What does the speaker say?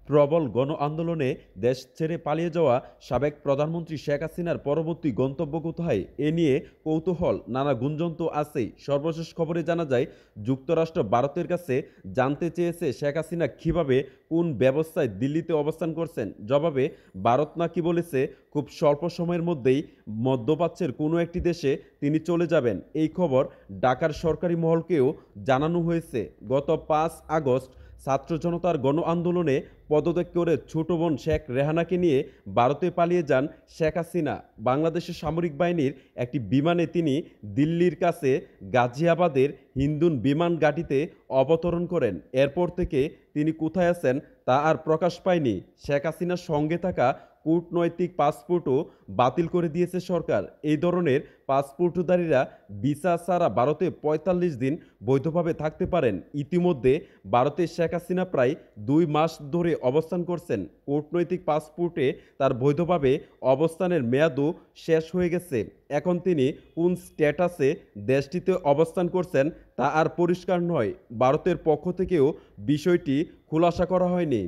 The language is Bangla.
প্রবল গণ আন্দোলনে দেশ ছেড়ে পালিয়ে যাওয়া সাবেক প্রধানমন্ত্রী শেখ হাসিনার পরবর্তী গন্তব্য কোথায় এ নিয়ে কৌতূহল নানা গুঞ্জন তো আছেই। সর্বশেষ খবরে জানা যায় যুক্তরাষ্ট্র ভারতের কাছে জানতে চেয়েছে শেখ হাসিনা কিভাবে কোন ব্যবস্থায় দিল্লিতে অবস্থান করছেন। জবাবে ভারত নাকি বলেছে খুব স্বল্প সময়ের মধ্যেই মধ্যপ্রাচ্যের কোনো একটি দেশে তিনি চলে যাবেন। এই খবর ঢাকার সরকারি মহলকেও জানানো হয়েছে। গত 5 আগস্ট ছাত্র জনতার গণ আন্দোলনে পদত্যাগ করে ছোট বোন শেখ রেহানাকে নিয়ে ভারতে পালিয়ে যান শেখ হাসিনা। বাংলাদেশের সামরিক বাহিনীর একটি বিমানে তিনি দিল্লির কাছে গাজিয়াবাদের হিন্দুন বিমান ঘাঁটিতে অবতরণ করেন। এরপর থেকে তিনি কোথায় আছেন তা আর প্রকাশ পায়নি। শেখ হাসিনার সঙ্গে থাকা কূটনৈতিক পাসপোর্টও বাতিল করে দিয়েছে সরকার। এই ধরনের পাসপোর্টধারীরা ভিসা ছাড়া ভারতে ৪৫ দিন বৈধভাবে থাকতে পারেন। ইতিমধ্যে ভারতে শেখ হাসিনা প্রায় ২ মাস ধরে অবস্থান করছেন। কূটনৈতিক পাসপোর্টে তার বৈধভাবে অবস্থানের মেয়াদও শেষ হয়ে গেছে। এখন তিনি কোন স্ট্যাটাসে দেশটিতে অবস্থান করছেন তা আর পরিষ্কার নয়। ভারতের পক্ষ থেকেও বিষয়টি খোলাসা করা হয়নি।